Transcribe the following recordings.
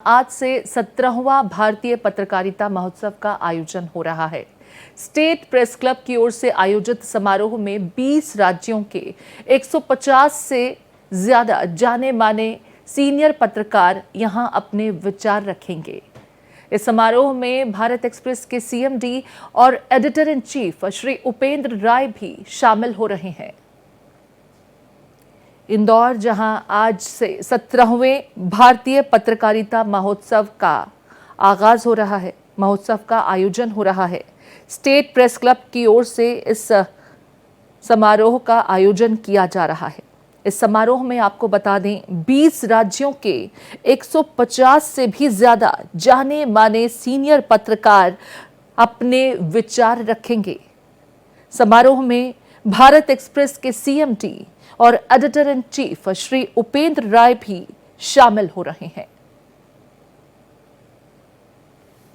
आज से 17वां भारतीय पत्रकारिता महोत्सव का आयोजन हो रहा है। स्टेट प्रेस क्लब की ओर से आयोजित समारोह में 20 राज्यों के 150 से ज्यादा जाने माने सीनियर पत्रकार यहां अपने विचार रखेंगे। इस समारोह में भारत एक्सप्रेस के सीएमडी और editor in chief Shri Upendra Rai भी शामिल हो रहे हैं। इंदौर जहां आज से 17वें भारतीय पत्रकारिता महोत्सव का आगाज हो रहा है, महोत्सव का आयोजन हो रहा है। स्टेट प्रेस क्लब की ओर से इस समारोह का आयोजन किया जा रहा है। इस समारोह में आपको बता दें 20 राज्यों के 150 से भी ज्यादा जाने माने सीनियर पत्रकार अपने विचार रखेंगे। समारोह में भारत एक्सप्रेस के सीएमडी और editor in chief Shri Upendra Rai भी शामिल हो रहे हैं।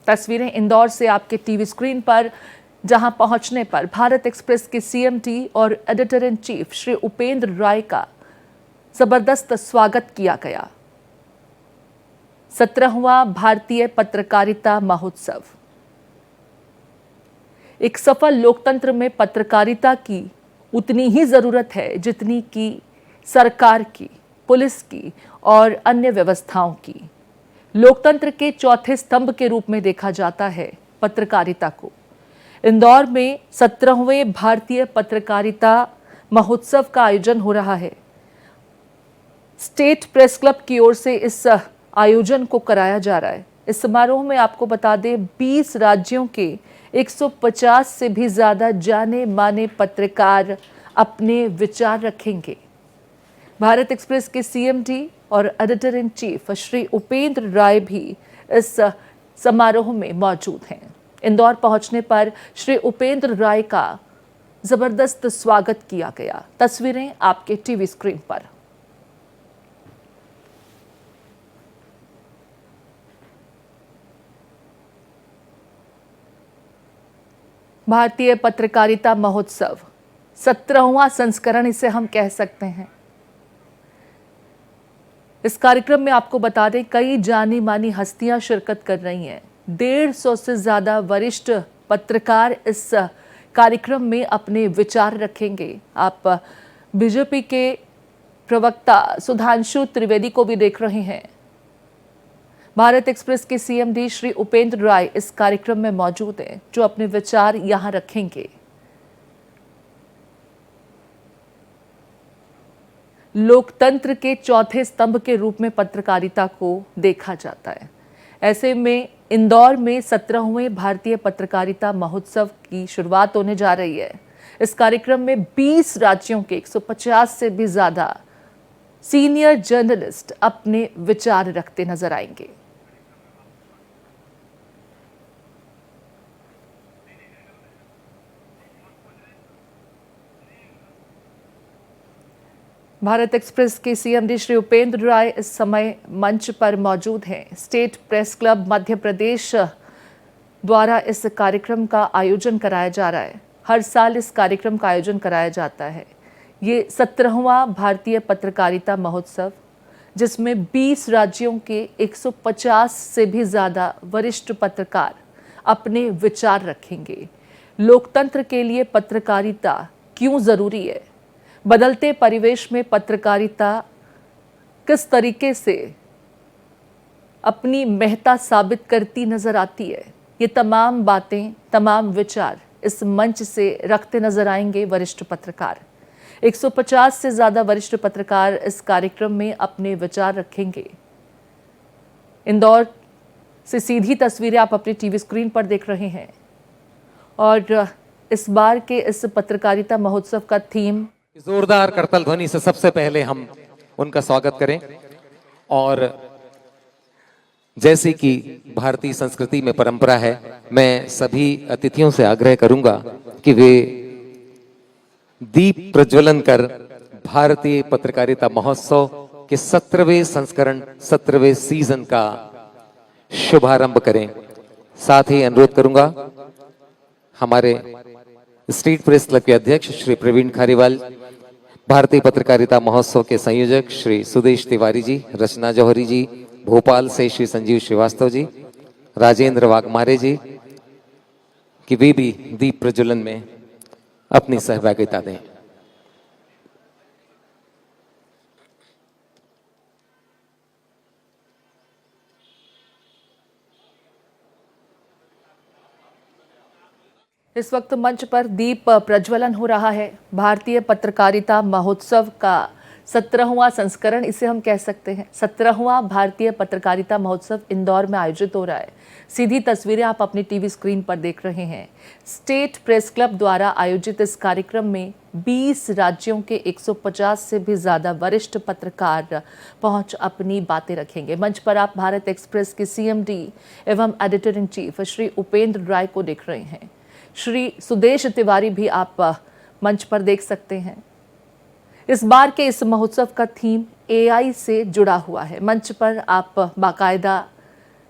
तस्वीरें इंदौर से आपके टीवी स्क्रीन पर, जहां पहुंचने पर भारत एक्सप्रेस के सीएमडी और editor in chief Shri Upendra Rai का जबरदस्त स्वागत किया गया। 17वां भारतीय पत्रकारिता महोत्सव एक सफल लोकतंत्र में पत्रकारिता की उतनी ही जरूरत है जितनी कि सरकार की, पुलिस की और अन्य व्यवस्थाओं की। लोकतंत्र के चौथे स्तंभ के रूप में देखा जाता है पत्रकारिता को। इंदौर में 17वें भारतीय पत्रकारिता महोत्सव का आयोजन हो रहा है। स्टेट प्रेस क्लब की ओर से इस आयोजन को कराया जा रहा है। इस समारोह में आपको बता दें 20 राज्यों के 150 से भी ज्यादा जाने माने पत्रकार अपने विचार रखेंगे। भारत एक्सप्रेस के सीएमडी और editor in chief Shri Upendra Rai भी इस समारोह में मौजूद हैं। इंदौर पहुंचने पर श्री उपेंद्र राय का जबरदस्त स्वागत किया गया। तस्वीरें आपके टीवी स्क्रीन पर। भारतीय पत्रकारिता महोत्सव 17वां संस्करण इसे हम कह सकते हैं। इस कार्यक्रम में आपको बता दें कई जानी मानी हस्तियां शिरकत कर रही हैं। 150 से ज्यादा वरिष्ठ पत्रकार इस कार्यक्रम में अपने विचार रखेंगे। आप बीजेपी के प्रवक्ता सुधांशु त्रिवेदी को भी देख रहे हैं। भारत एक्सप्रेस के सीएमडी श्री उपेंद्र राय इस कार्यक्रम में मौजूद हैं, जो अपने विचार यहां रखेंगे। लोकतंत्र के चौथे स्तंभ के रूप में पत्रकारिता को देखा जाता है। ऐसे में इंदौर में 17वें भारतीय पत्रकारिता महोत्सव की शुरुआत होने जा रही है। इस कार्यक्रम में 20 राज्यों के 150 से भी ज्यादा सीनियर जर्नलिस्ट अपने विचार रखते नजर आएंगे। भारत एक्सप्रेस के सीएमडी श्री उपेंद्र राय इस समय मंच पर मौजूद हैं। State press club Madhya Pradesh द्वारा इस कार्यक्रम का आयोजन कराया जा रहा है। हर साल इस कार्यक्रम का आयोजन कराया जाता है। ये 17वां भारतीय पत्रकारिता महोत्सव, जिसमें 20 राज्यों के 150 से भी ज़्यादा वरिष्ठ पत्रकार अपने विचार रखेंगे। लोकतंत्र के लिए पत्रकारिता क्यों ज़रूरी है, बदलते परिवेश में पत्रकारिता किस तरीके से अपनी महत्ता साबित करती नजर आती है, ये तमाम बातें, तमाम विचार इस मंच से रखते नजर आएंगे वरिष्ठ पत्रकार। 150 से ज्यादा वरिष्ठ पत्रकार इस कार्यक्रम में अपने विचार रखेंगे। इंदौर से सीधी तस्वीरें आप अपनी टीवी स्क्रीन पर देख रहे हैं। और इस बार के इस पत्रकारिता महोत्सव का थीम, जोरदार करतल ध्वनि से सबसे पहले हम उनका स्वागत करें। और जैसे कि भारतीय संस्कृति में परंपरा है, मैं सभी अतिथियों से आग्रह करूंगा कि वे दीप प्रज्वलन कर भारतीय पत्रकारिता महोत्सव के 17वें संस्करण, 17वें सीजन का शुभारंभ करें। साथ ही अनुरोध करूंगा हमारे स्टेट प्रेस क्लब के अध्यक्ष श्री प्रवीण खारीवाल, भारतीय पत्रकारिता महोत्सव के संयोजक श्री सुदेश तिवारी जी, रचना जौहरी जी, भोपाल से श्री संजीव श्रीवास्तव जी, राजेंद्र वाघमारे जी, कि वे भी दीप प्रज्वलन में अपनी सहभागिता दें। इस वक्त मंच पर दीप प्रज्वलन हो रहा है। भारतीय पत्रकारिता महोत्सव का 17वां संस्करण इसे हम कह सकते हैं। 17वां भारतीय पत्रकारिता महोत्सव इंदौर में आयोजित हो रहा है। सीधी तस्वीरें आप अपनी टीवी स्क्रीन पर देख रहे हैं। स्टेट प्रेस क्लब द्वारा आयोजित इस कार्यक्रम में 20 राज्यों के 150 से भी ज्यादा वरिष्ठ पत्रकार पहुंच अपनी बातें रखेंगे। मंच पर आप भारत एक्सप्रेस के सीएमडी एवं editor in chief Shri Upendra Rai को देख रहे हैं। श्री सुदेश तिवारी भी आप मंच पर देख सकते हैं। इस बार के इस महोत्सव का थीम एआई से जुड़ा हुआ है। मंच पर आप बाकायदा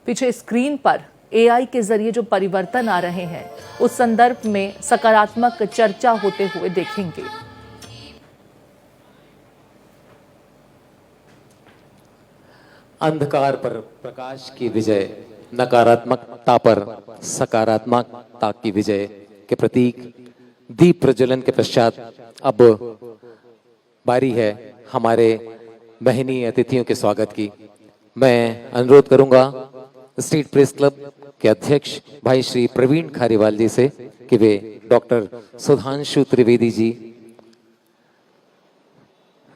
पीछे स्क्रीन पर एआई के जरिए जो परिवर्तन आ रहे हैं उस संदर्भ में सकारात्मक चर्चा होते हुए देखेंगे। अंधकार पर प्रकाश की विजय, नकारात्मकता पर सकारात्मकता की विजय के प्रतीक दीप प्रज्वलन के पश्चात अब बारी है हमारे महनीय अतिथियों के स्वागत की। मैं अनुरोध करूंगा स्टेट प्रेस क्लब के अध्यक्ष भाई श्री प्रवीण खारीवाल जी से कि वे डॉक्टर सुधांशु त्रिवेदी जी,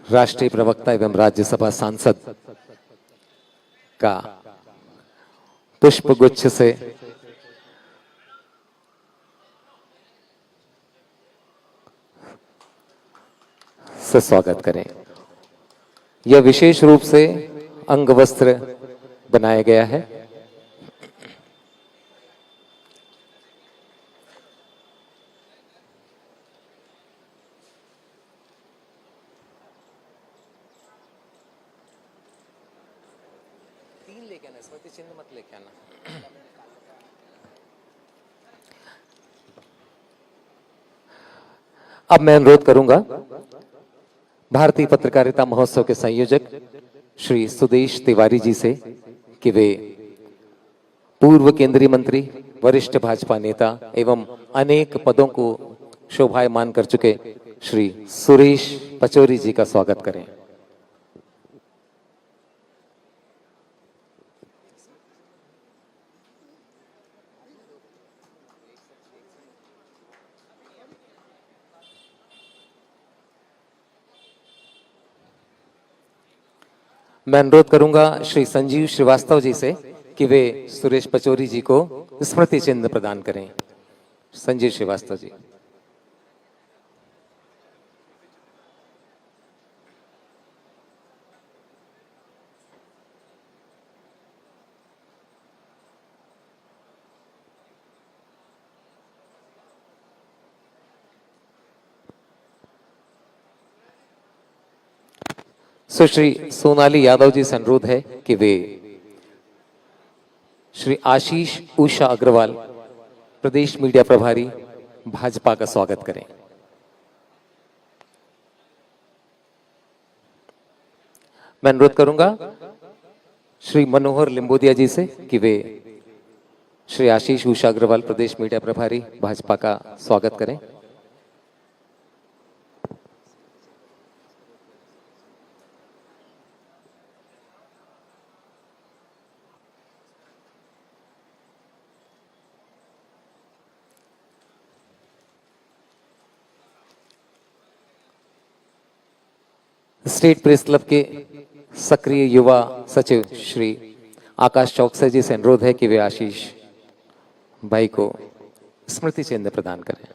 राष्ट्रीय प्रवक्ता एवं राज्यसभा सांसद, का पुष्प गुच्छ से स्वागत करें। यह विशेष रूप से अंगवस्त्र बनाया गया है। लेके आना, स्मृति चिन्ह मत लेके आना। अब मैं अनुरोध करूंगा भारतीय पत्रकारिता महोत्सव के संयोजक श्री सुदेश तिवारी जी से कि वे पूर्व केंद्रीय मंत्री, वरिष्ठ भाजपा नेता एवं अनेक पदों को शोभायमान कर चुके श्री सुरेश पचौरी जी का स्वागत करें। मैं अनुरोध करूंगा श्री संजीव श्रीवास्तव जी से कि वे सुरेश पचौरी जी को स्मृति चिन्ह प्रदान करें। संजीव श्रीवास्तव जी। सुश्री सोनाली यादव जी से अनुरोध है कि वे श्री आशीष उषा अग्रवाल, प्रदेश मीडिया प्रभारी, भाजपा का स्वागत करें। मैं अनुरोध करूंगा श्री मनोहर लिंबोदिया जी से कि वे श्री आशीष उषा अग्रवाल, प्रदेश मीडिया प्रभारी, भाजपा का स्वागत करें। स्टेट प्रेस क्लब के सक्रिय युवा सचिव श्री आकाश चौकसे जी से अनुरोध है कि वे आशीष भाई को स्मृति चिन्ह प्रदान करें।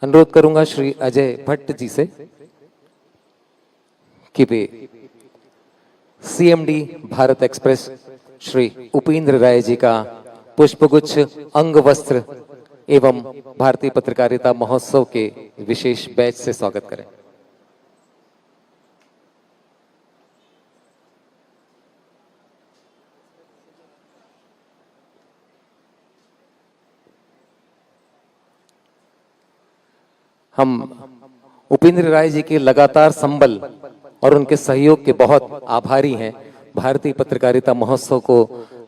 अनुरोध करूंगा श्री अजय भट्ट जी से कि वे सीएमडी भारत एक्सप्रेस श्री उपेंद्र राय जी का पुष्पगुच्छ, अंग वस्त्र एवं भारतीय पत्रकारिता महोत्सव के विशेष बैच से स्वागत करें। हम उपेंद्र राय जी के लगातार संबल और उनके सहयोग के बहुत आभारी हैं। भारतीय पत्रकारिता महोत्सव को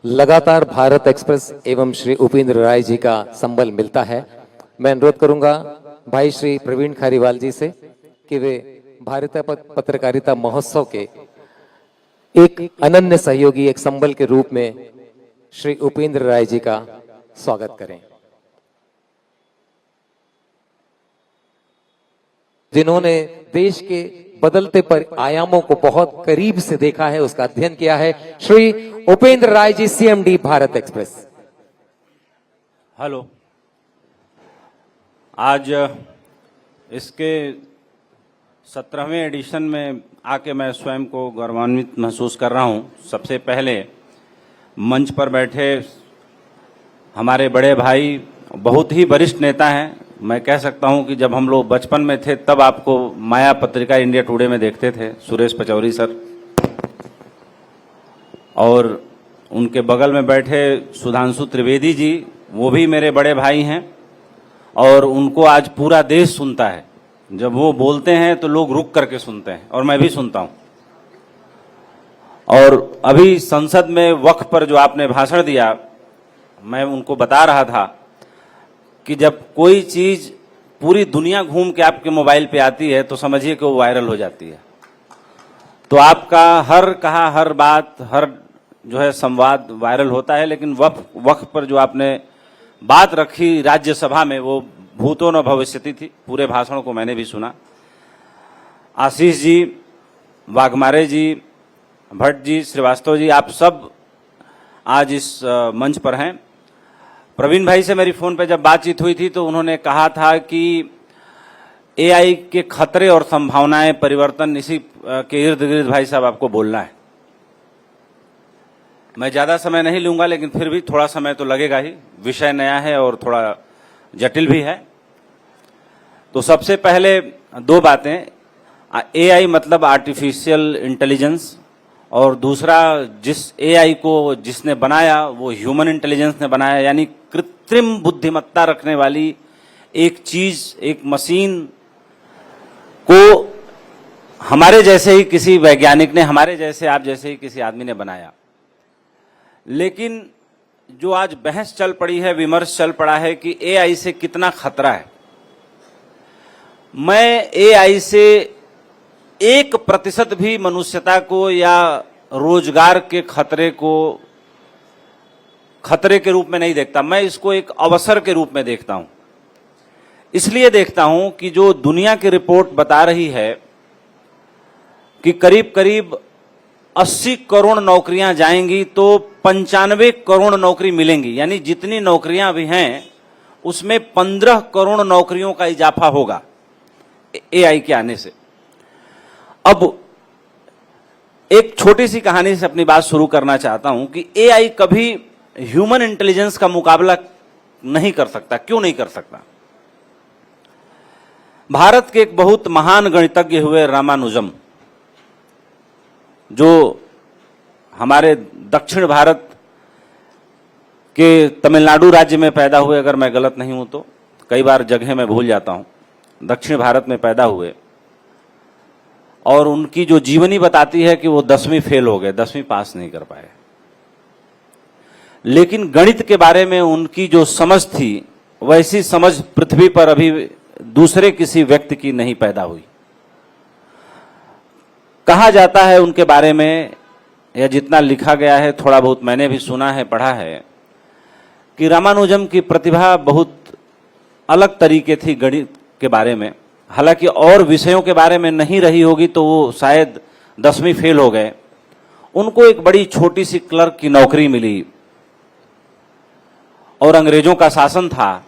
लगातार भारत एक्सप्रेस एवं श्री उपेंद्र राय जी का संबल मिलता है। मैं अनुरोध करूंगा भाई श्री प्रवीण खारीवाल जी से कि वे भारतीय पत्रकारिता महोत्सव के एक अनन्य सहयोगी, एक संबल के रूप में श्री उपेंद्र राय जी का स्वागत करें, जिन्होंने देश के बदलते पर आयामों को बहुत करीब से देखा है, उसका अध्ययन किया है। Shri Upendra Rai ji, CMD Bharat express. Hello, आज इसके 17वें एडिशन में आके मैं स्वयं को गौरवान्वित महसूस कर रहा हूं। सबसे पहले मंच पर बैठे हमारे बड़े भाई बहुत ही वरिष्ठ नेता हैं। मैं कह सकता हूं कि जब हम लोग बचपन में थे तब आपको माया पत्रिका इंडिया टुडे में देखते थे, सुरेश पचौरी सर, और उनके बगल में बैठे सुधांशु त्रिवेदी जी, वो भी मेरे बड़े भाई हैं और उनको आज पूरा देश सुनता है। जब वो बोलते हैं तो लोग रुक करके सुनते हैं और मैं भी सुनता हूं। और अभी संसद में वक्फ पर जो आपने भाषण दिया, मैं उनको बता रहा था कि जब कोई चीज पूरी दुनिया घूम के आपके मोबाइल पे आती है तो समझिए कि वो वायरल हो जाती है। तो आपका हर बात, हर जो है संवाद वायरल होता है, लेकिन वक्फ पर जो आपने बात रखी राज्यसभा में, वो भूतो न भविष्यति थी। पूरे भाषण को मैंने भी सुना। आशीष जी, वाघमारे जी, भट्ट जी, श्रीवास्तव जी, आप सब आज इस मंच पर हैं। प्रवीण भाई से मेरी फोन पे जब बातचीत हुई थी तो उन्होंने कहा था कि एआई के खतरे और संभावनाएं, परिवर्तन, इसी के इर्द गिर्द भाई साहब आपको बोलना है। मैं ज्यादा समय नहीं लूंगा, लेकिन फिर भी थोड़ा समय तो लगेगा ही, विषय नया है और थोड़ा जटिल भी है। तो सबसे पहले दो बातें, एआई मतलब आर्टिफिशियल इंटेलिजेंस, और दूसरा जिस एआई को जिसने बनाया वो ह्यूमन इंटेलिजेंस ने बनाया, यानी कृत्रिम बुद्धिमत्ता रखने वाली एक चीज, एक मशीन को हमारे जैसे ही किसी वैज्ञानिक ने, हमारे जैसे, आप जैसे ही किसी आदमी ने बनाया। लेकिन जो आज बहस चल पड़ी है, विमर्श चल पड़ा है कि एआई से कितना खतरा है। मैं एआई से 1% भी मनुष्यता को या रोजगार के खतरे के रूप में नहीं देखता। मैं इसको एक अवसर के रूप में देखता हूं। इसलिए देखता हूं कि जो दुनिया की रिपोर्ट बता रही है कि करीब करीब 80 करोड़ नौकरियां जाएंगी तो 95 करोड़ नौकरी मिलेंगी, यानी जितनी नौकरियां अभी हैं उसमें 15 करोड़ नौकरियों का इजाफा होगा एआई के आने से। अब एक छोटी सी कहानी से अपनी बात शुरू करना चाहता हूं कि एआई कभी ह्यूमन इंटेलिजेंस का मुकाबला नहीं कर सकता। क्यों नहीं कर सकता? भारत के एक बहुत महान गणितज्ञ हुए रामानुजम, जो हमारे दक्षिण भारत के तमिलनाडु राज्य में पैदा हुए, अगर मैं गलत नहीं हूं तो, कई बार जगह मैं भूल जाता हूं, दक्षिण भारत में पैदा हुए। और उनकी जो जीवनी बताती है कि वो 10वीं फेल हो गए, 10वीं पास नहीं कर पाए। लेकिन गणित के बारे में उनकी जो समझ थी, वैसी समझ पृथ्वी पर अभी दूसरे किसी व्यक्ति की नहीं पैदा हुई। कहा जाता है उनके बारे में, या जितना लिखा गया है, थोड़ा बहुत मैंने भी सुना है, पढ़ा है, कि रामानुजम की प्रतिभा बहुत अलग तरीके थी गणित के बारे में। हालांकि और विषयों के बारे में नहीं रही होगी तो वो शायद 10वीं फेल हो गए। उनको एक बड़ी छोटी सी क्लर्क की नौकरी मिली और अंग्रेजों का शासन था,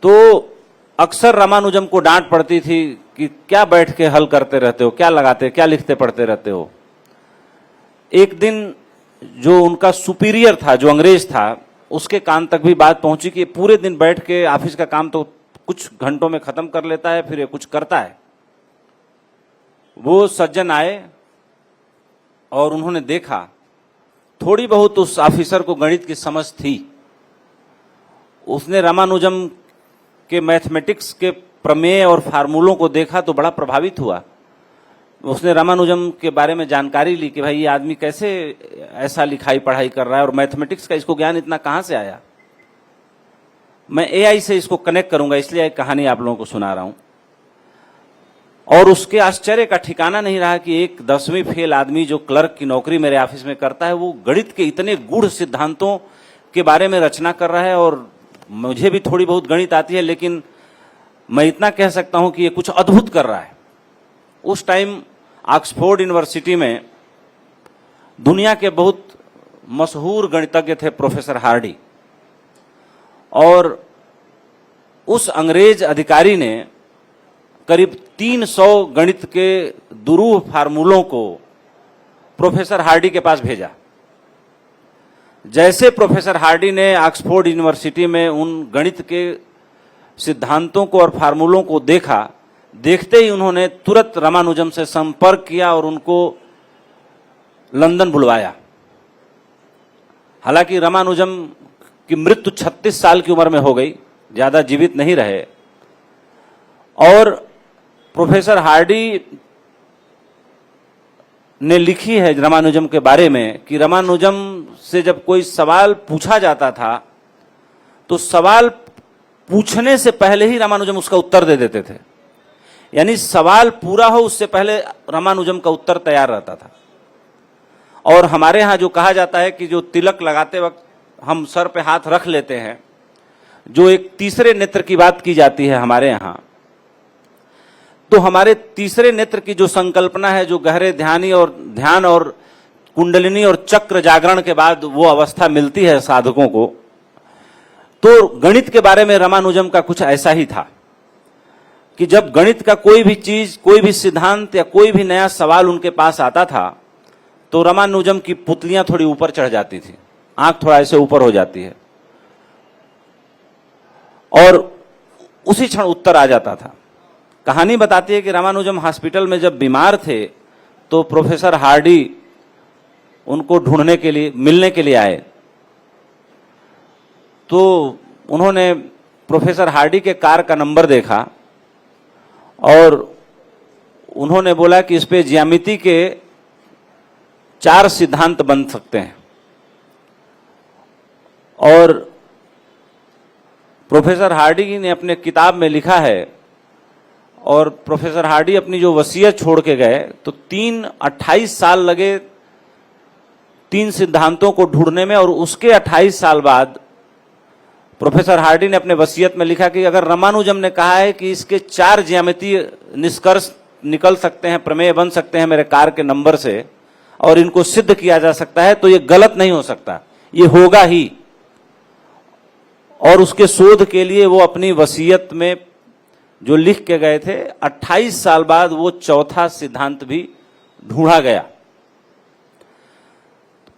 तो अक्सर रामानुजम को डांट पड़ती थी कि क्या बैठ के हल करते रहते हो, क्या लगाते, क्या लिखते पढ़ते रहते हो। एक दिन जो उनका सुपीरियर था, जो अंग्रेज था, उसके कान तक भी बात पहुंची कि पूरे दिन बैठ के ऑफिस का काम तो कुछ घंटों में खत्म कर लेता है, फिर ये कुछ करता है। वो सज्जन आए और उन्होंने देखा, थोड़ी बहुत उस ऑफिसर को गणित की समझ थी। उसने रामानुजम के मैथमेटिक्स के प्रमेय और फार्मूलों को देखा तो बड़ा प्रभावित हुआ। उसने रामानुजम के बारे में जानकारी ली कि भाई ये आदमी कैसे ऐसा लिखाई पढ़ाई कर रहा है और मैथमेटिक्स का इसको ज्ञान इतना कहाँ से आया। मैं एआई से इसको कनेक्ट करूंगा, इसलिए एक कहानी आप लोगों को सुना रहा हूं। और उसके आश्चर्य का ठिकाना नहीं रहा कि एक 10वीं फेल आदमी जो क्लर्क की नौकरी मेरे ऑफिस में करता है, वो गणित के इतने गूढ़ सिद्धांतों के बारे में रचना कर रहा है। और मुझे भी थोड़ी बहुत गणित आती है, लेकिन मैं इतना कह सकता हूं कि ये कुछ अद्भुत कर रहा है। उस टाइम ऑक्सफोर्ड यूनिवर्सिटी में दुनिया के बहुत मशहूर गणितज्ञ थे प्रोफेसर हार्डी, और उस अंग्रेज अधिकारी ने करीब 300 गणित के दुरूह फार्मूलों को प्रोफेसर हार्डी के पास भेजा। जैसे प्रोफेसर हार्डी ने ऑक्सफोर्ड यूनिवर्सिटी में उन गणित के सिद्धांतों को और फार्मूलों को देखा, देखते ही उन्होंने तुरंत रामानुजम से संपर्क किया और उनको लंदन बुलवाया। हालांकि रामानुजम की मृत्यु 36 साल की उम्र में हो गई, ज्यादा जीवित नहीं रहे। और प्रोफेसर हार्डी ने लिखी है रामानुजम के बारे में कि रामानुजम से जब कोई सवाल पूछा जाता था तो सवाल पूछने से पहले ही रामानुजम उसका उत्तर दे देते थे। यानी सवाल पूरा हो उससे पहले रामानुजम का उत्तर तैयार रहता था। और हमारे यहां जो कहा जाता है कि जो तिलक लगाते वक्त हम सर पे हाथ रख लेते हैं, जो एक तीसरे नेत्र की बात की जाती है हमारे यहां, तो हमारे तीसरे नेत्र की जो संकल्पना है, जो गहरे ध्यान और कुंडलिनी और चक्र जागरण के बाद वो अवस्था मिलती है साधकों को, तो गणित के बारे में रामानुजम का कुछ ऐसा ही था कि जब गणित का कोई भी चीज, कोई भी सिद्धांत या कोई भी नया सवाल उनके पास आता था तो रामानुजम की पुतलियां थोड़ी ऊपर चढ़ जाती थी, आंख थोड़ा ऐसे ऊपर हो जाती है और उसी क्षण उत्तर आ जाता था। कहानी बताती है कि रामानुजम हॉस्पिटल में जब बीमार थे तो प्रोफेसर हार्डी उनको ढूंढने के लिए, मिलने के लिए आए। तो उन्होंने प्रोफेसर हार्डी के कार का नंबर देखा और उन्होंने बोला कि इस पे ज्यामिति के 4 सिद्धांत बन सकते हैं। और प्रोफेसर हार्डी ने अपने किताब में लिखा है, और प्रोफेसर हार्डी अपनी जो वसीयत छोड़ के गए तो 28 साल लगे 3 सिद्धांतों को ढूंढने में। और उसके 28 साल बाद प्रोफेसर हार्डी ने अपने वसीयत में लिखा कि अगर रामानुजम ने कहा है कि इसके 4 ज्यामितीय निष्कर्ष निकल सकते हैं, प्रमेय बन सकते हैं मेरे कार के नंबर से, और इनको सिद्ध किया जा सकता है, तो ये गलत नहीं हो सकता, ये होगा ही। और उसके शोध के लिए वो अपनी वसीयत में जो लिख के गए थे, 28 साल बाद वो 4था सिद्धांत भी ढूंढा गया।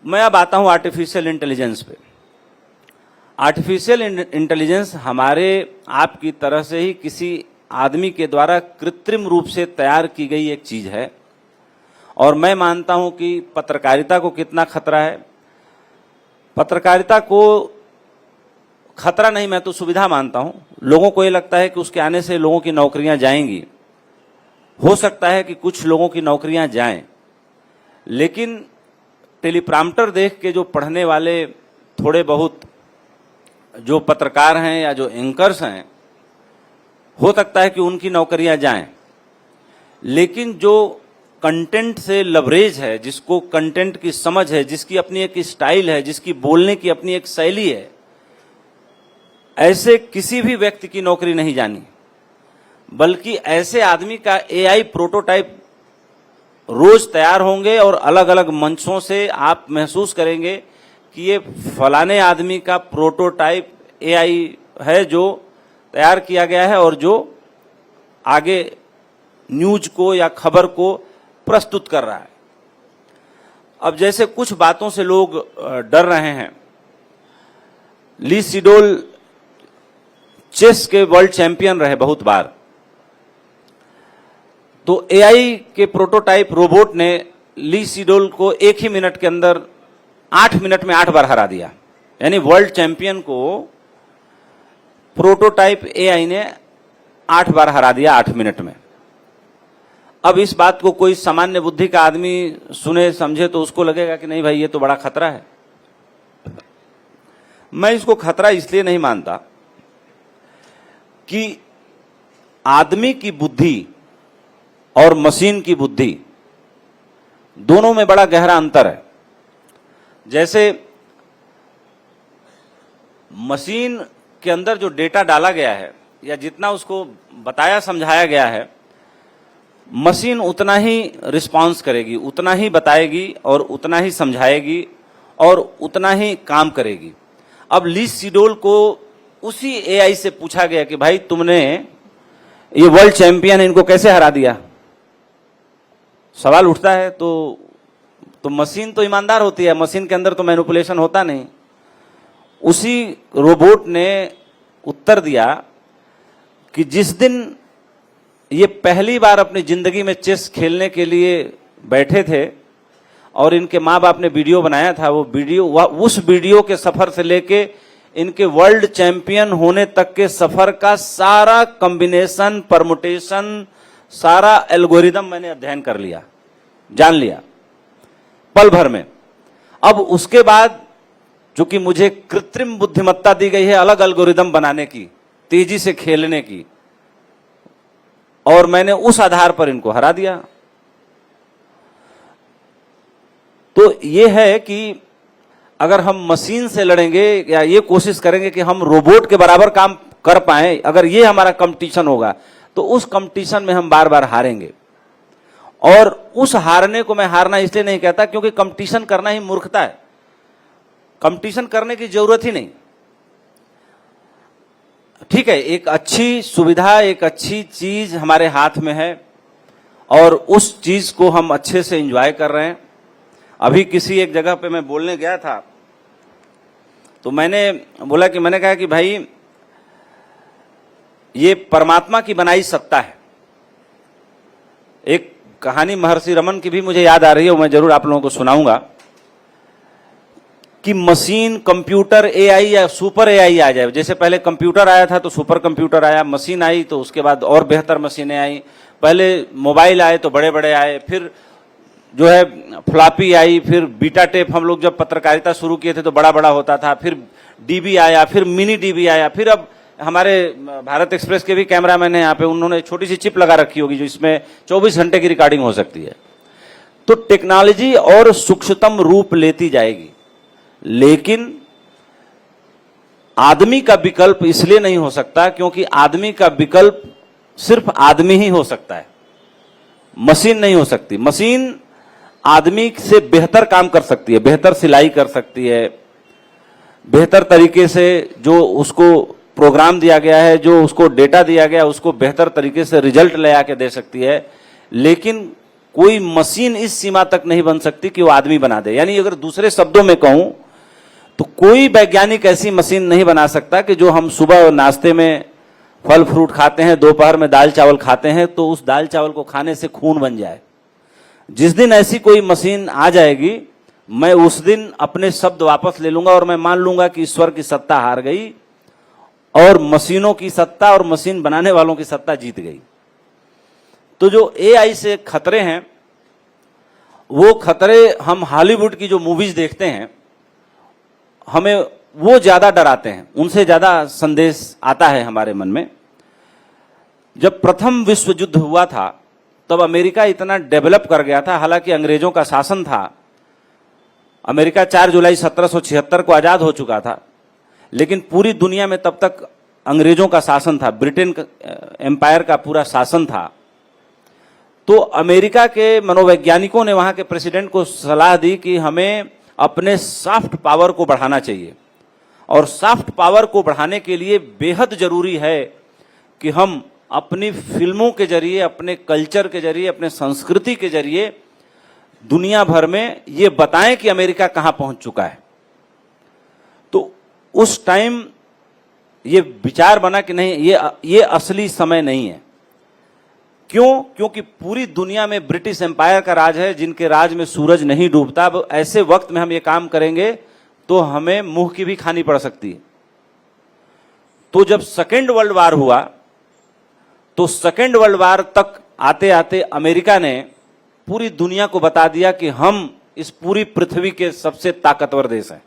मैं अब आता हूं आर्टिफिशियल इंटेलिजेंस पे। आर्टिफिशियल इंटेलिजेंस हमारे आपकी तरह से ही किसी आदमी के द्वारा कृत्रिम रूप से तैयार की गई एक चीज है। और मैं मानता हूं कि पत्रकारिता को कितना खतरा है। पत्रकारिता को खतरा नहीं, मैं तो सुविधा मानता हूं। लोगों को ये लगता है कि उसके आने से लोगों की नौकरियां जाएंगी। हो सकता है कि कुछ लोगों की नौकरियां जाएं, लेकिन टेलीप्रॉम्प्टर देख के जो पढ़ने वाले थोड़े बहुत जो पत्रकार हैं या जो एंकर्स हैं, हो सकता है कि उनकी नौकरियां जाएं। लेकिन जो कंटेंट से लवरेज है, जिसको कंटेंट की समझ है, जिसकी अपनी एक स्टाइल है, जिसकी बोलने की अपनी एक शैली है, ऐसे किसी भी व्यक्ति की नौकरी नहीं जानी। बल्कि ऐसे आदमी का एआई प्रोटोटाइप रोज तैयार होंगे और अलग अलग मंचों से आप महसूस करेंगे कि ये फलाने आदमी का प्रोटोटाइप एआई है जो तैयार किया गया है और जो आगे न्यूज को या खबर को प्रस्तुत कर रहा है। अब जैसे कुछ बातों से लोग डर रहे हैं। ली सिडोल चेस के वर्ल्ड चैंपियन रहे बहुत बार। तो एआई के प्रोटोटाइप रोबोट ने ली सिडोल को 1 ही मिनट के अंदर 8 मिनट में 8 बार हरा दिया। यानी वर्ल्ड चैंपियन को प्रोटोटाइप एआई ने 8 बार हरा दिया 8 मिनट में। अब इस बात को कोई सामान्य बुद्धि का आदमी सुने समझे तो उसको लगेगा कि नहीं भाई ये तो बड़ा खतरा है। मैं इसको खतरा इसलिए नहीं मानता कि आदमी की बुद्धि और मशीन की बुद्धि दोनों में बड़ा गहरा अंतर है। जैसे मशीन के अंदर जो डेटा डाला गया है या जितना उसको बताया समझाया गया है, मशीन उतना ही रिस्पांस करेगी, उतना ही बताएगी और उतना ही समझाएगी और उतना ही काम करेगी। अब ली सीडोल को उसी एआई से पूछा गया कि भाई तुमने ये वर्ल्ड चैंपियन इनको कैसे हरा दिया, सवाल उठता है। तो मशीन तो ईमानदार होती है, मशीन के अंदर तो मैनिपुलेशन होता नहीं। उसी रोबोट ने उत्तर दिया कि जिस दिन ये पहली बार अपनी जिंदगी में चेस खेलने के लिए बैठे थे और इनके माँ बाप ने वीडियो बनाया था, वो वीडियो उस वीडियो के सफर से लेके इनके वर्ल्ड चैंपियन होने तक के सफर का सारा कॉम्बिनेशन, परमुटेशन, सारा एल्गोरिदम मैंने अध्ययन कर लिया, जान लिया पल भर में। अब उसके बाद चूंकि मुझे कृत्रिम बुद्धिमत्ता दी गई है अलग एल्गोरिदम बनाने की, तेजी से खेलने की, और मैंने उस आधार पर इनको हरा दिया। तो ये है कि अगर हम मशीन से लड़ेंगे या ये कोशिश करेंगे कि हम रोबोट के बराबर काम कर पाए, अगर ये हमारा कंपटीशन होगा तो उस कंपटीशन में हम बार बार हारेंगे। और उस हारने को मैं हारना इसलिए नहीं कहता क्योंकि कंपटीशन करना ही मूर्खता है, कंपटीशन करने की जरूरत ही नहीं। ठीक है, एक अच्छी सुविधा, एक अच्छी चीज हमारे हाथ में है और उस चीज को हम अच्छे से एंजॉय कर रहे हैं। अभी किसी एक जगह पे मैं बोलने गया था तो मैंने कहा कि भाई ये परमात्मा की बनाई सत्ता है। एक कहानी महर्षि रमन की भी मुझे याद आ रही है, मैं जरूर आप लोगों को सुनाऊंगा कि मशीन, कंप्यूटर, एआई या सुपर एआई आ जाए। जैसे पहले कंप्यूटर आया था तो सुपर कंप्यूटर आया, मशीन आई तो उसके बाद और बेहतर मशीनें आई, पहले मोबाइल आए तो बड़े बड़े आए, फिर जो है फ्लॉपी आई, फिर बीटा टेप, हम लोग जब पत्रकारिता शुरू किए थे तो बड़ा बड़ा होता था, फिर डीबी आया, फिर मिनी डीबी आया, फिर अब हमारे भारत एक्सप्रेस के भी कैमरामैन हैं यहाँ पे, उन्होंने छोटी सी चिप लगा रखी होगी जो इसमें 24 घंटे की रिकॉर्डिंग हो सकती है। तो टेक्नोलॉजी और सूक्ष्मतम रूप लेती जाएगी, लेकिन आदमी का विकल्प इसलिए नहीं हो सकता क्योंकि आदमी का विकल्प सिर्फ आदमी ही हो सकता है, मशीन नहीं हो सकती। मशीन आदमी से बेहतर काम कर सकती है, बेहतर सिलाई कर सकती है, बेहतर तरीके से जो उसको प्रोग्राम दिया गया है, जो उसको डेटा दिया गया है, उसको बेहतर तरीके से रिजल्ट ले आके दे सकती है। लेकिन कोई मशीन इस सीमा तक नहीं बन सकती कि वो आदमी बना दे। यानी अगर दूसरे शब्दों में कहूं तो कोई वैज्ञानिक ऐसी मशीन नहीं बना सकता कि जो हम सुबह नाश्ते में फल फ्रूट खाते हैं, दोपहर में दाल चावल खाते हैं, तो उस दाल चावल को खाने से खून बन जाए। जिस दिन ऐसी कोई मशीन आ जाएगी, मैं उस दिन अपने शब्द वापस ले लूंगा और मैं मान लूंगा कि ईश्वर की सत्ता हार गई और मशीनों की सत्ता और मशीन बनाने वालों की सत्ता जीत गई। तो जो एआई से खतरे हैं, वो खतरे हम हॉलीवुड की जो मूवीज देखते हैं, हमें वो ज्यादा डराते हैं, उनसे ज्यादा संदेश आता है हमारे मन में। जब प्रथम विश्व युद्ध हुआ था तब अमेरिका इतना डेवलप कर गया था, हालांकि अंग्रेजों का शासन था। अमेरिका 4 जुलाई 1776 को आजाद हो चुका था, लेकिन पूरी दुनिया में तब तक अंग्रेजों का शासन था, ब्रिटेन एम्पायर का पूरा शासन था। तो अमेरिका के मनोवैज्ञानिकों ने वहां के प्रेसिडेंट को सलाह दी कि हमें अपने सॉफ्ट पावर को बढ़ाना चाहिए, और सॉफ्ट पावर को बढ़ाने के लिए बेहद जरूरी है कि हम अपनी फिल्मों के जरिए, अपने कल्चर के जरिए, अपने संस्कृति के जरिए दुनिया भर में ये बताएं कि अमेरिका कहां पहुंच चुका है। तो उस टाइम ये विचार बना कि नहीं, ये असली समय नहीं है। क्यों? क्योंकि पूरी दुनिया में ब्रिटिश एम्पायर का राज है, जिनके राज में सूरज नहीं डूबता। अब ऐसे वक्त में हम ये काम करेंगे तो हमें मुंह की भी खानी पड़ सकती है। तो जब सेकेंड वर्ल्ड वार हुआ तो सेकेंड वर्ल्ड वार तक आते आते अमेरिका ने पूरी दुनिया को बता दिया कि हम इस पूरी पृथ्वी के सबसे ताकतवर देश हैं,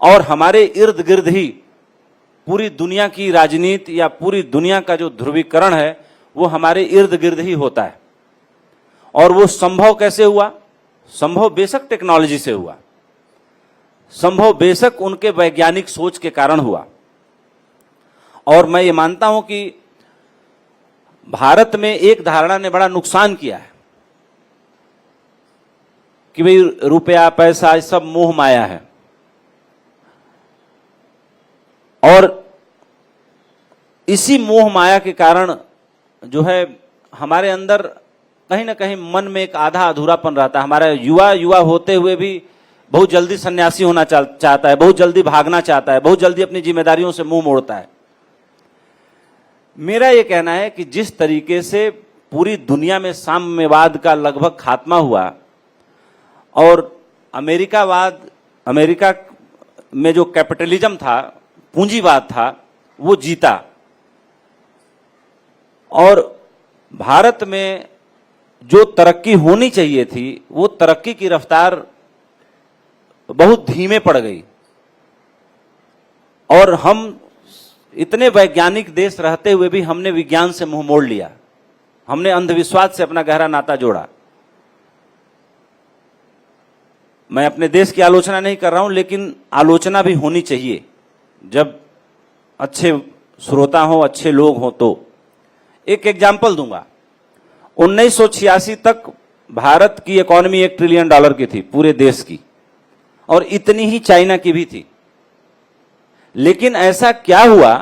और हमारे इर्द गिर्द ही पूरी दुनिया की राजनीति या पूरी दुनिया का जो ध्रुवीकरण है वो हमारे इर्द गिर्द ही होता है। और वो संभव कैसे हुआ? संभव बेशक टेक्नोलॉजी से हुआ, संभव बेशक उनके वैज्ञानिक सोच के कारण हुआ। और मैं ये मानता हूं कि भारत में एक धारणा ने बड़ा नुकसान किया है कि भाई रुपया पैसा सब मोह माया है, और इसी मोह माया के कारण जो है हमारे अंदर कहीं ना कहीं मन में एक आधा अधूरापन रहता है। हमारा युवा होते हुए भी बहुत जल्दी सन्यासी होना चाहता है, बहुत जल्दी भागना चाहता है, बहुत जल्दी अपनी जिम्मेदारियों से मुंह मोड़ता है। मेरा यह कहना है कि जिस तरीके से पूरी दुनिया में साम्यवाद का लगभग खात्मा हुआ और अमेरिका में जो कैपिटलिज्म था, पूंजीवाद था, वो जीता, और भारत में जो तरक्की होनी चाहिए थी वो तरक्की की रफ्तार बहुत धीमे पड़ गई, और हम इतने वैज्ञानिक देश रहते हुए भी हमने विज्ञान से मुंह मोड़ लिया, हमने अंधविश्वास से अपना गहरा नाता जोड़ा। मैं अपने देश की आलोचना नहीं कर रहा हूं, लेकिन आलोचना भी होनी चाहिए जब अच्छे श्रोता हो, अच्छे लोग हो। तो एक एग्जाम्पल दूंगा। 1986 तक भारत की इकोनॉमी $1 ट्रिलियन की थी पूरे देश की, और इतनी ही चाइना की भी थी। लेकिन ऐसा क्या हुआ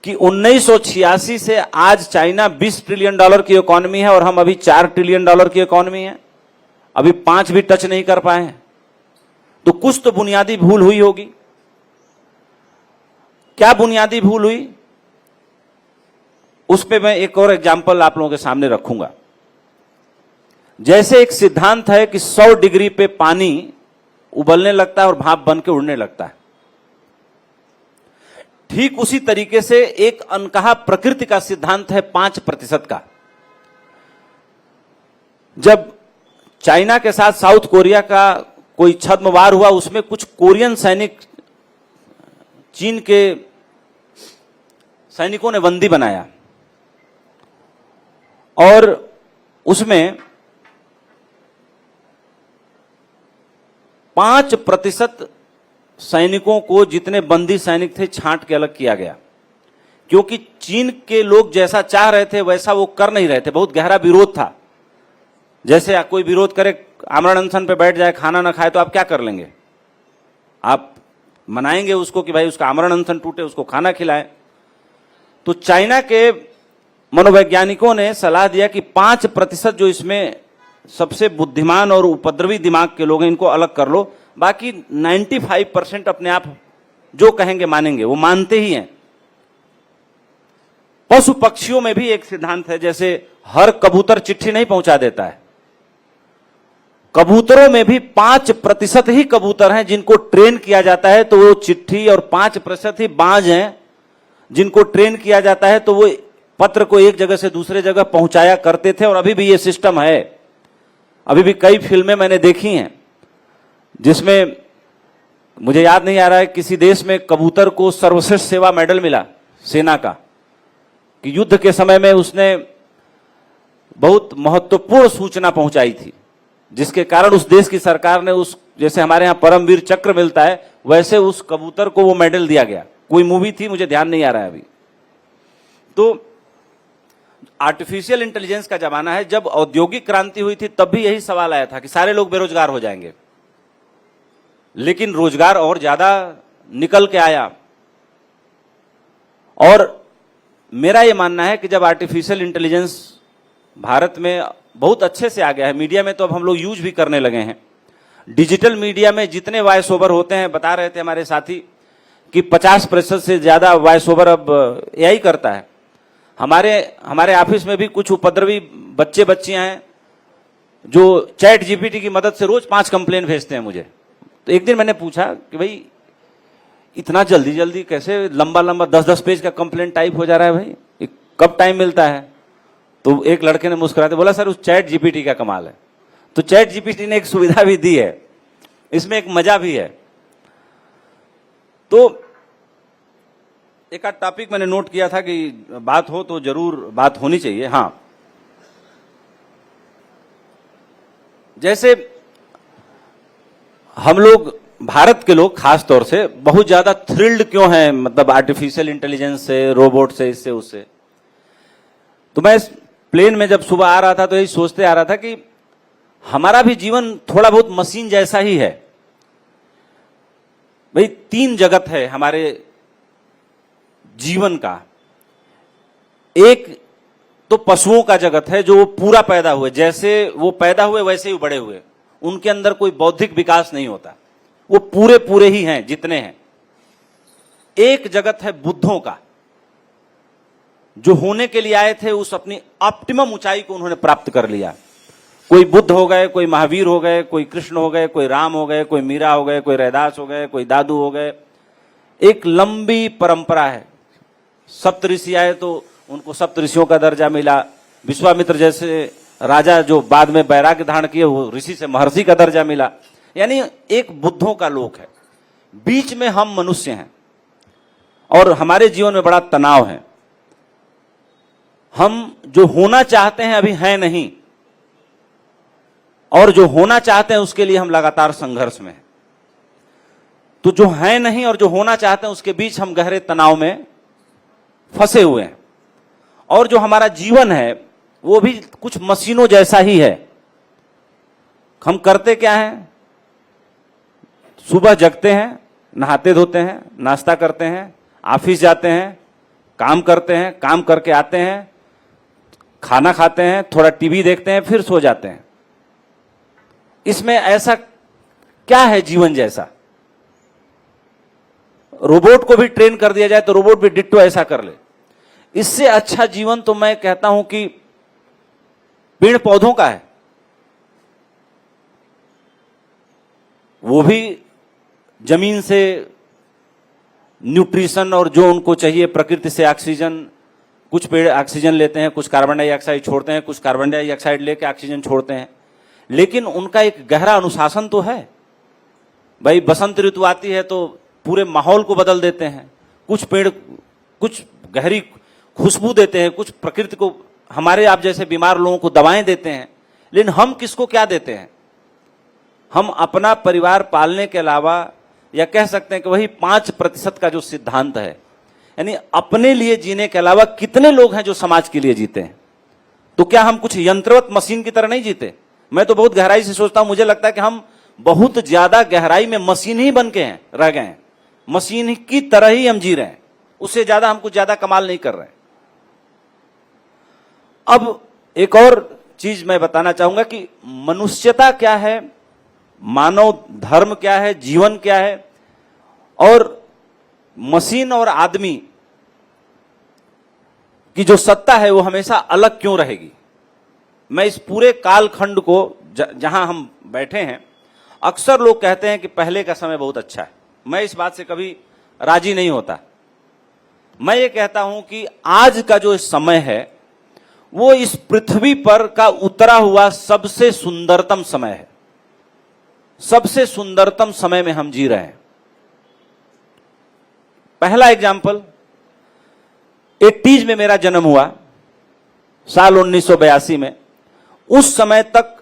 कि 1986 से आज चाइना $20 ट्रिलियन की इकोनॉमी है और हम अभी $4 ट्रिलियन की इकोनॉमी है, अभी 5 भी टच नहीं कर पाए हैं। तो कुछ तो बुनियादी भूल हुई होगी। क्या बुनियादी भूल हुई, उस पे मैं एक और एग्जाम्पल आप लोगों के सामने रखूंगा। जैसे एक सिद्धांत है कि 100 डिग्री पे पानी उबलने लगता है और भाप बन के उड़ने लगता है, ठीक उसी तरीके से एक अनकहा प्रकृति का सिद्धांत है 5% का। जब चाइना के साथ साउथ कोरिया का कोई छद्म वार हुआ, उसमें कुछ कोरियन सैनिक चीन के सैनिकों ने बंदी बनाया, और उसमें 5% सैनिकों को, जितने बंदी सैनिक थे, छांट के अलग किया गया, क्योंकि चीन के लोग जैसा चाह रहे थे वैसा वो कर नहीं रहे थे। बहुत गहरा विरोध था। जैसे कोई विरोध करे, आमरण अनशन पे बैठ जाए, खाना ना खाए, तो आप क्या कर लेंगे? आप मनाएंगे उसको कि भाई उसका आमरण अनशन टूटे, उसको खाना खिलाएं। तो चाइना के मनोवैज्ञानिकों ने सलाह दिया कि 5% जो इसमें सबसे बुद्धिमान और उपद्रवी दिमाग के लोग हैं, इनको अलग कर लो, बाकी 95% अपने आप जो कहेंगे मानेंगे। वो मानते ही हैं। पशु पक्षियों में भी एक सिद्धांत है, जैसे हर कबूतर चिट्ठी नहीं पहुंचा देता है, कबूतरों में भी 5% ही कबूतर हैं जिनको ट्रेन किया जाता है तो वो चिट्ठी, और 5% ही बाज हैं जिनको ट्रेन किया जाता है तो वो पत्र को एक जगह से दूसरे जगह पहुंचाया करते थे। और अभी भी ये सिस्टम है। अभी भी कई फिल्में मैंने देखी हैं जिसमें, मुझे याद नहीं आ रहा है, किसी देश में कबूतर को सर्वश्रेष्ठ सेवा मेडल मिला सेना का, कि युद्ध के समय में उसने बहुत महत्वपूर्ण सूचना पहुंचाई थी, जिसके कारण उस देश की सरकार ने उस, जैसे हमारे यहां परमवीर चक्र मिलता है, वैसे उस कबूतर को वो मेडल दिया गया। कोई मूवी थी, मुझे ध्यान नहीं आ रहा है अभी। तो आर्टिफिशियल इंटेलिजेंस का जमाना है। जब औद्योगिक क्रांति हुई थी तब भी यही सवाल आया था कि सारे लोग बेरोजगार हो जाएंगे, लेकिन रोजगार और ज्यादा निकल के आया। और मेरा यह मानना है कि जब आर्टिफिशियल इंटेलिजेंस भारत में बहुत अच्छे से आ गया है, मीडिया में तो अब हम लोग यूज भी करने लगे हैं। डिजिटल मीडिया में जितने वॉइस ओवर होते हैं, बता रहे थे हमारे साथी कि 50% से ज्यादा वॉइस ओवर अब एआई करता है। हमारे ऑफिस में भी कुछ उपद्रवी बच्चियां हैं जो चैट जीपीटी की मदद से रोज 5 कंप्लेन भेजते हैं मुझे। तो एक दिन मैंने पूछा कि भाई इतना जल्दी जल्दी कैसे लंबा लंबा 10-10 पेज का कंप्लेंट टाइप हो जा रहा है भाई, ये कब टाइम मिलता है? तो एक लड़के ने मुस्कुराते बोला सर उस चैट जीपीटी का कमाल है। तो चैट जीपीटी ने एक सुविधा भी दी है, इसमें एक मजा भी है। तो एक आध टॉपिक मैंने नोट किया था कि बात हो तो जरूर बात होनी चाहिए। हाँ, जैसे हम लोग भारत के लोग खास तौर से बहुत ज्यादा थ्रिल्ड क्यों हैं, मतलब आर्टिफिशियल इंटेलिजेंस से, रोबोट से, इससे उससे। तो मैं इस प्लेन में जब सुबह आ रहा था तो यही सोचते आ रहा था कि हमारा भी जीवन थोड़ा बहुत मशीन जैसा ही है भाई। 3 जगत है हमारे जीवन का। एक तो पशुओं का जगत है, जो वो पूरा पैदा हुए, जैसे वो पैदा हुए वैसे ही बड़े हुए, उनके अंदर कोई बौद्धिक विकास नहीं होता, वो पूरे पूरे ही हैं जितने हैं। एक जगत है बुद्धों का, जो होने के लिए आए थे उस अपनी ऑप्टिमम ऊंचाई को उन्होंने प्राप्त कर लिया। कोई बुद्ध हो गए, कोई महावीर हो गए, कोई कृष्ण हो गए, कोई राम हो गए, कोई मीरा हो गए, कोई रैदास हो गए, कोई दादू हो गए। एक लंबी परंपरा है। सप्तऋषि आए तो उनको सप्तऋषियों का दर्जा मिला। विश्वामित्र जैसे राजा जो बाद में वैराग्य धारण किए, वो ऋषि से महर्षि का दर्जा मिला। यानी एक बुद्धों का लोक है। बीच में हम मनुष्य हैं और हमारे जीवन में बड़ा तनाव है। हम जो होना चाहते हैं अभी हैं नहीं, और जो होना चाहते हैं उसके लिए हम लगातार संघर्ष में हैं। तो जो है नहीं और जो होना चाहते हैं उसके बीच हम गहरे तनाव में फंसे हुए हैं। और जो हमारा जीवन है वो भी कुछ मशीनों जैसा ही है। हम करते क्या हैं? सुबह जगते हैं, नहाते धोते हैं, नाश्ता करते हैं, ऑफिस जाते हैं, काम करते हैं, काम करके आते हैं, खाना खाते हैं, थोड़ा टीवी देखते हैं, फिर सो जाते हैं। इसमें ऐसा क्या है जीवन जैसा? रोबोट को भी ट्रेन कर दिया जाए तो रोबोट भी डिट्टो ऐसा कर ले। इससे अच्छा जीवन तो मैं कहता हूं कि पेड़ पौधों का है। वो भी जमीन से न्यूट्रिशन और जो उनको चाहिए प्रकृति से ऑक्सीजन, कुछ पेड़ ऑक्सीजन लेते हैं, कुछ कार्बन डाइऑक्साइड छोड़ते हैं, कुछ कार्बन डाइऑक्साइड लेके ऑक्सीजन छोड़ते हैं, लेकिन उनका एक गहरा अनुशासन तो है भाई। बसंत ऋतु आती है तो पूरे माहौल को बदल देते हैं। कुछ पेड़ कुछ गहरी खुशबू देते हैं, कुछ प्रकृति को, हमारे आप जैसे बीमार लोगों को दवाएं देते हैं। लेकिन हम किसको क्या देते हैं? हम अपना परिवार पालने के अलावा, या कह सकते हैं कि वही 5% का जो सिद्धांत है, यानी अपने लिए जीने के अलावा कितने लोग हैं जो समाज के लिए जीते हैं? तो क्या हम कुछ यंत्रवत मशीन की तरह नहीं जीते? मैं तो बहुत गहराई से सोचता हूं, मुझे लगता है कि हम बहुत ज्यादा गहराई में मशीन ही बन के हैं, रह गए हैं। मशीन की तरह ही हम जी रहे हैं, उससे ज्यादा हम कुछ ज्यादा कमाल नहीं कर रहे हैं। अब एक और चीज मैं बताना चाहूंगा कि मनुष्यता क्या है, मानव धर्म क्या है, जीवन क्या है, और मशीन और आदमी की जो सत्ता है वो हमेशा अलग क्यों रहेगी। मैं इस पूरे कालखंड को जहां हम बैठे हैं, अक्सर लोग कहते हैं कि पहले का समय बहुत अच्छा है। मैं इस बात से कभी राजी नहीं होता। मैं ये कहता हूं कि आज का जो समय है वो इस पृथ्वी पर का उतरा हुआ सबसे सुंदरतम समय है। सबसे सुंदरतम समय में हम जी रहे हैं। पहला एग्जाम्पल, 80s में मेरा जन्म हुआ, साल 1982 में। उस समय तक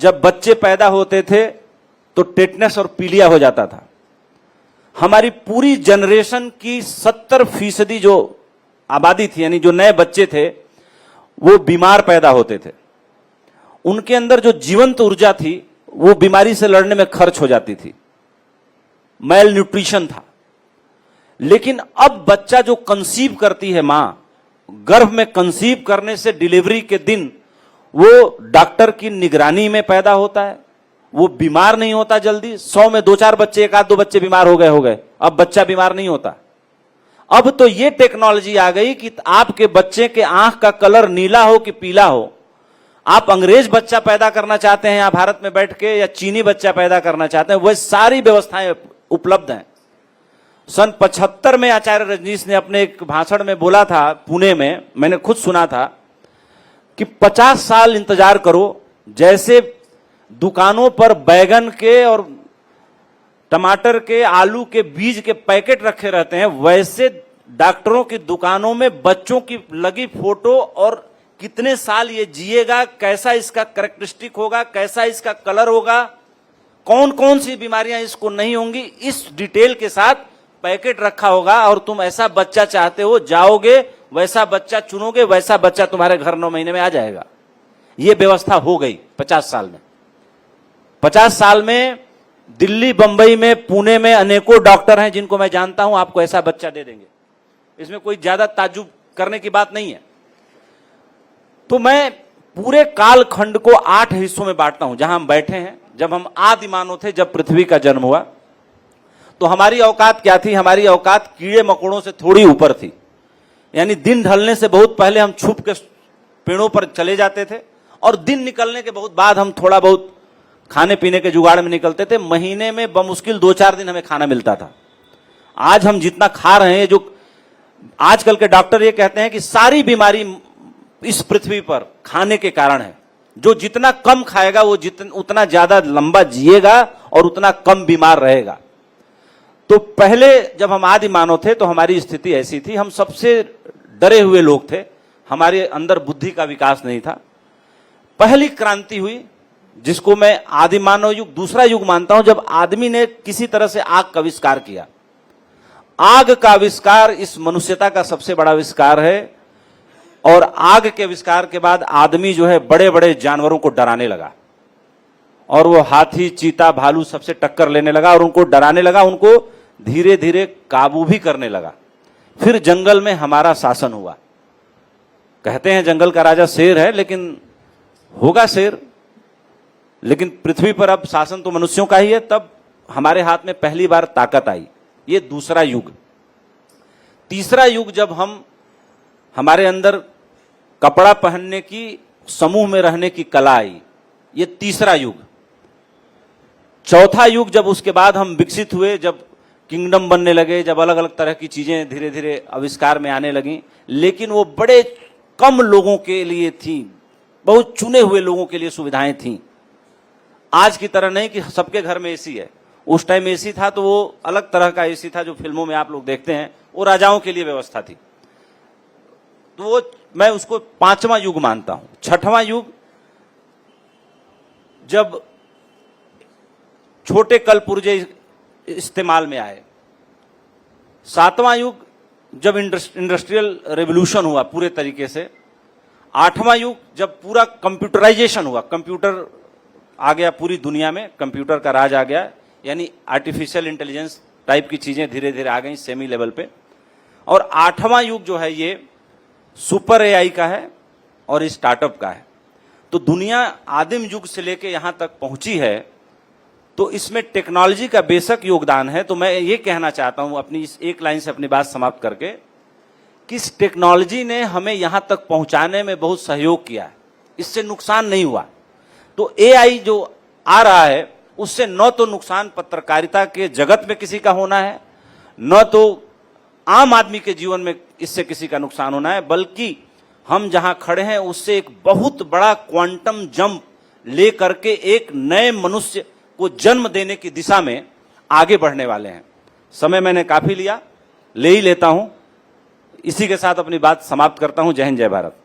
जब बच्चे पैदा होते थे तो टेटनस और पीलिया हो जाता था। हमारी पूरी जनरेशन की 70% जो आबादी थी, यानी जो नए बच्चे थे, वो बीमार पैदा होते थे। उनके अंदर जो जीवंत ऊर्जा थी वो बीमारी से लड़ने में खर्च हो जाती थी। मेल न्यूट्रिशन था। लेकिन अब बच्चा जो कंसीव करती है मां, गर्भ में कंसीव करने से डिलीवरी के दिन वो डॉक्टर की निगरानी में पैदा होता है। वो बीमार नहीं होता जल्दी। 100 में 2-4 बच्चे, 1-2 बच्चे बीमार हो गए। अब बच्चा बीमार नहीं होता। अब तो ये टेक्नोलॉजी आ गई कि आपके बच्चे के आंख का कलर नीला हो कि पीला हो, आप अंग्रेज बच्चा पैदा करना चाहते हैं यहाँ भारत में बैठ के, या चीनी बच्चा पैदा करना चाहते हैं, वह सारी व्यवस्थाएं उपलब्ध हैं। सन 75 में आचार्य रजनीश ने अपने एक भाषण में बोला था, पुणे में, मैंने खुद सुना था कि 50 साल इंतजार करो, जैसे दुकानों पर बैगन के और टमाटर के, आलू के बीज के पैकेट रखे रहते हैं, वैसे डॉक्टरों की दुकानों में बच्चों की लगी फोटो और कितने साल ये जिएगा, कैसा इसका कैरेक्टरिस्टिक होगा, कैसा इसका कलर होगा, कौन कौन सी बीमारियां इसको नहीं होंगी, इस डिटेल के साथ पैकेट रखा होगा। और तुम ऐसा बच्चा चाहते हो, जाओगे, वैसा बच्चा चुनोगे, वैसा बच्चा तुम्हारे घर 9 महीने में आ जाएगा। यह व्यवस्था हो गई 50 साल में। 50 साल में दिल्ली, बंबई में, पुणे में अनेकों डॉक्टर हैं जिनको मैं जानता हूं, आपको ऐसा बच्चा दे देंगे। इसमें कोई ज्यादा ताज्जुब करने की बात नहीं है। तो मैं पूरे कालखंड को 8 हिस्सों में बांटता हूं। जहां हम बैठे हैं, जब हम आदि मानव थे, जब पृथ्वी का जन्म हुआ, तो हमारी औकात क्या थी? हमारी औकात कीड़े मकोड़ों से थोड़ी ऊपर थी। यानी दिन ढलने से बहुत पहले हम छुप के पेड़ों पर चले जाते थे, और दिन निकलने के बहुत बाद हम थोड़ा बहुत खाने पीने के जुगाड़ में निकलते थे। महीने में बमुश्किल 2-4 दिन हमें खाना मिलता था। आज हम जितना खा रहे हैं, जो आजकल के डॉक्टर ये कहते हैं कि सारी बीमारी इस पृथ्वी पर खाने के कारण है। जो जितना कम खाएगा वो उतना ज्यादा लंबा जिएगा और उतना कम बीमार रहेगा। तो पहले जब हम आदि मानव थे तो हमारी स्थिति ऐसी थी, हम सबसे डरे हुए लोग थे, हमारे अंदर बुद्धि का विकास नहीं था। पहली क्रांति हुई, जिसको मैं आदि मानव युग, दूसरा युग मानता हूं, जब आदमी ने किसी तरह से आग का आविष्कार किया। आग का आविष्कार इस मनुष्यता का सबसे बड़ा आविष्कार है। और आग के आविष्कार के बाद आदमी जो है बड़े बड़े जानवरों को डराने लगा, और वो हाथी, चीता, भालू सबसे टक्कर लेने लगा और उनको डराने लगा, उनको धीरे धीरे काबू भी करने लगा। फिर जंगल में हमारा शासन हुआ। कहते हैं जंगल का राजा शेर है, लेकिन होगा शेर, लेकिन पृथ्वी पर अब शासन तो मनुष्यों का ही है। तब हमारे हाथ में पहली बार ताकत आई। ये दूसरा युग। तीसरा युग, जब हमारे अंदर कपड़ा पहनने की, समूह में रहने की कला आई, ये तीसरा युग। चौथा युग, जब उसके बाद हम विकसित हुए, जब किंगडम बनने लगे, जब अलग अलग तरह की चीजें धीरे धीरे आविष्कार में आने लगी, लेकिन वो बड़े कम लोगों के लिए थी, बहुत चुने हुए लोगों के लिए सुविधाएं थी। आज की तरह नहीं कि सबके घर में एसी है। उस टाइम एसी था तो वो अलग तरह का एसी था, जो फिल्मों में आप लोग देखते हैं, वो राजाओं के लिए व्यवस्था थी। तो वो मैं उसको 5वां युग मानता हूं। 6वां युग, जब छोटे कल पुर्जे इस्तेमाल में आए। 7वां युग, जब इंडस्ट्रियल रेवोल्यूशन हुआ पूरे तरीके से। 8वां युग, जब पूरा कंप्यूटराइजेशन हुआ, कंप्यूटर आ गया पूरी दुनिया में, कंप्यूटर का राज आ गया, यानी आर्टिफिशियल इंटेलिजेंस टाइप की चीजें धीरे धीरे आ गई सेमी लेवल पे। और 8वां युग जो है ये सुपर एआई का है और स्टार्टअप का है। तो दुनिया आदिम युग से लेके यहां तक पहुंची है, तो इसमें टेक्नोलॉजी का बेशक योगदान है। तो मैं ये कहना चाहता हूं अपनी इस एक लाइन से अपनी बात समाप्त करके, कि इस टेक्नोलॉजी ने हमें यहां तक पहुंचाने में बहुत सहयोग किया है, इससे नुकसान नहीं हुआ। तो एआई जो आ रहा है, उससे न तो नुकसान पत्रकारिता के जगत में किसी का होना है, न तो आम आदमी के जीवन में इससे किसी का नुकसान होना है, बल्कि हम जहां खड़े हैं उससे एक बहुत बड़ा क्वांटम जंप ले करके एक नए मनुष्य को जन्म देने की दिशा में आगे बढ़ने वाले हैं। समय मैंने काफी लिया, ले ही लेता हूं। इसी के साथ अपनी बात समाप्त करता हूं। जय हिंद, जय भारत।